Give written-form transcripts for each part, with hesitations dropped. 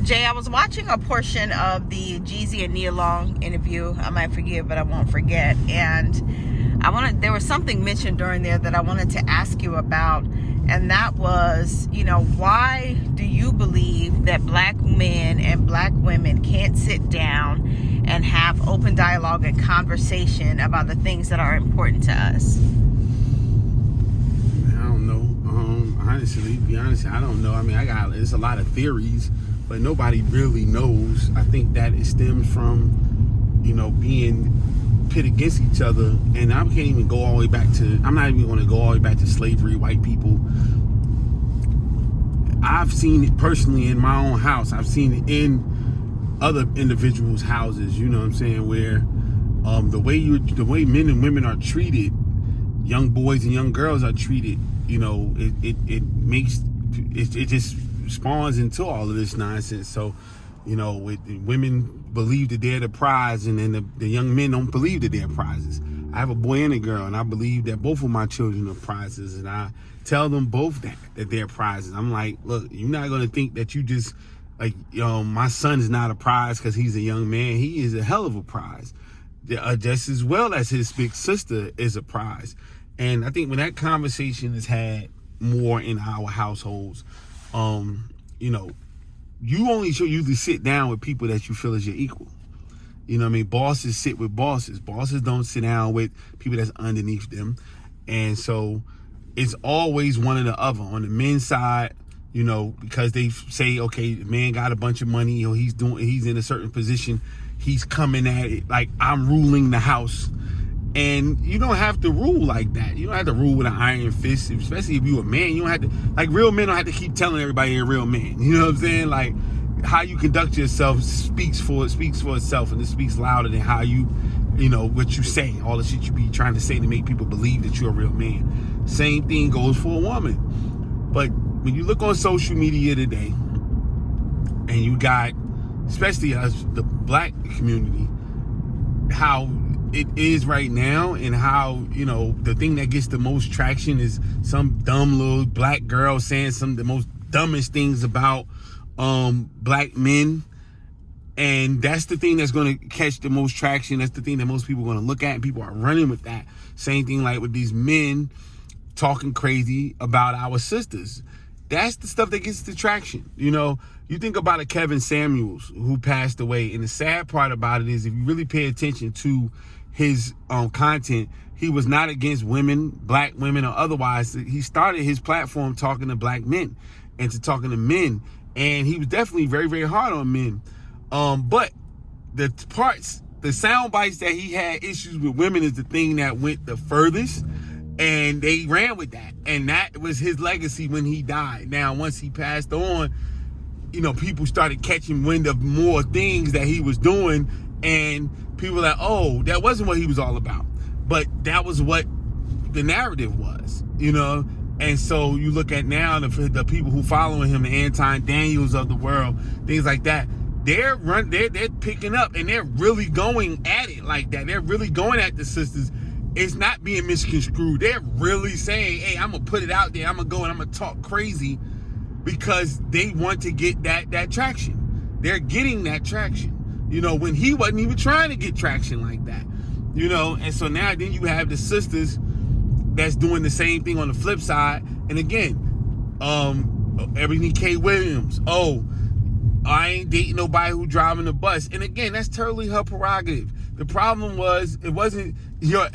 Jay, I was watching a portion of the Jeezy and Nia Long interview. I might forget, but I won't forget. And there was something mentioned during there that I wanted to ask you about. And that was, why do you believe that black men and black women can't sit down and have open dialogue and conversation about the things that are important to us? I don't know. Honestly, to be honest, I don't know. I mean, there's a lot of theories, but nobody really knows. I think that it stems from, being pit against each other. And I can't even go all the way back to, I'm not even going to go all the way back to slavery, white people. I've seen it personally in my own house. I've seen it in other individuals' houses, you know what I'm saying, where the way men and women are treated, young boys and young girls are treated, it just spawns into all of this nonsense. So, women believe that they're the prize, and then the young men don't believe that they're prizes. I have a boy and a girl, and I believe that both of my children are prizes, and I tell them both that they're prizes. I'm like, look, you're not going to think that you just, my son is not a prize because he's a young man. He is a hell of a prize, just as well as his big sister is a prize. And I think when that conversation is had more in our households, you only should usually sit down with people that you feel is your equal. You know what I mean? Bosses sit with bosses. Bosses don't sit down with people that's underneath them. And so it's always one or the other. On the men's side, because they say, okay, the man got a bunch of money, he's in a certain position, he's coming at it like I'm ruling the house. And you don't have to rule like that. You don't have to rule with an iron fist, especially if you're a man. You don't have to, real men don't have to keep telling everybody you're a real man. You know what I'm saying? Like, how you conduct yourself speaks for itself, and it speaks louder than how you, what you say, all the shit you be trying to say to make people believe that you're a real man. Same thing goes for a woman. But when you look on social media today, and you got, especially as the black community, how it is right now, and how, the thing that gets the most traction is some dumb little black girl saying some of the most dumbest things about black men. And that's the thing that's going to catch the most traction. That's the thing that most people are going to look at, and people are running with that. Same thing like with these men talking crazy about our sisters. That's the stuff that gets the traction. You think about a Kevin Samuels who passed away, and the sad part about it is, if you really pay attention to his content, he was not against women, black women or otherwise. He started his platform talking to black men and talking to men, and he was definitely very, very hard on men. But the sound bites that he had issues with women is the thing that went the furthest, and they ran with that, and that was his legacy when he died. Now, once he passed on, people started catching wind of more things that he was doing, and people were like, oh, that wasn't what he was all about. But that was what the narrative was, And so you look at now the people who following him, the Anton Daniels of the world, things like that, they're picking up, and they're really going at it like that. They're really going at the sisters. It's not being misconstrued. They're really saying, hey, I'm going to put it out there. I'm going to go and I'm going to talk crazy, because they want to get that traction. They're getting that traction, when he wasn't even trying to get traction like that, and so now then you have the sisters that's doing the same thing on the flip side. And again, Ebony K. Williams, I ain't dating nobody who driving the bus. And again, that's totally her prerogative. The problem was, it wasn't your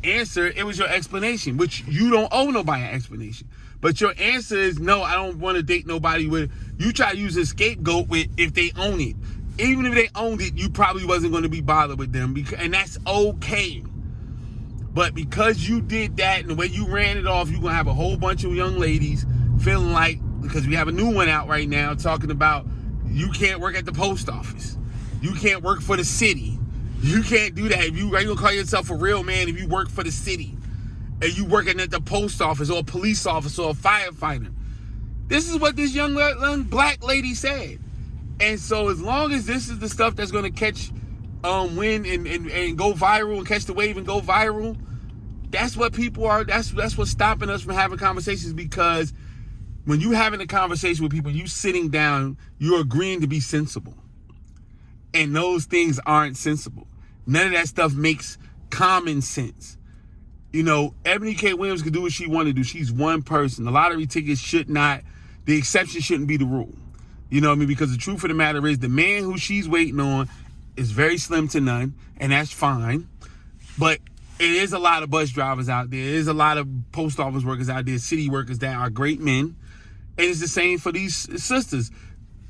answer, it was your explanation, which you don't owe nobody an explanation. But your answer is, no, I don't want to date nobody with, you try to use a scapegoat with if they own it. Even if they owned it, you probably wasn't going to be bothered with them, and that's okay. But because you did that, and the way you ran it off, you're going to have a whole bunch of young ladies feeling like, because we have a new one out right now talking about, you can't work at the post office. You can't work for the city. You can't do that. Are you going to call yourself a real man if you work for the city? And you working at the post office, or a police officer, or a firefighter? This is what this young black lady said. And so as long as this is the stuff that's going to catch wind and go viral, and catch the wave and go viral, that's what people are, that's what's stopping us from having conversations, because when you having a conversation with people, you sitting down, you're agreeing to be sensible. And those things aren't sensible. None of that stuff makes common sense. You know, Ebony K. Williams can do what she want to do. She's one person. The lottery tickets should not, the exception shouldn't be the rule. You know what I mean? Because the truth of the matter is the man who she's waiting on is very slim to none, and that's fine. But it is a lot of bus drivers out there. There's a lot of post office workers out there, city workers that are great men. And it's the same for these sisters.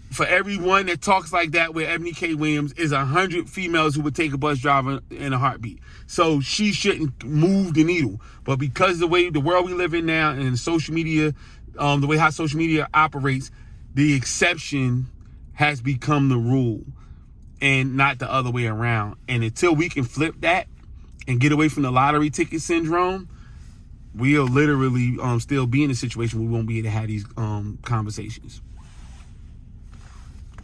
For everyone that talks like that with Ebony K. Williams is 100 females who would take a bus driver in a heartbeat. So she shouldn't move the needle. But because the way the world we live in now and social media, the way how social media operates, the exception has become the rule and not the other way around. And until we can flip that and get away from the lottery ticket syndrome, we'll literally still be in a situation where we won't be able to have these conversations.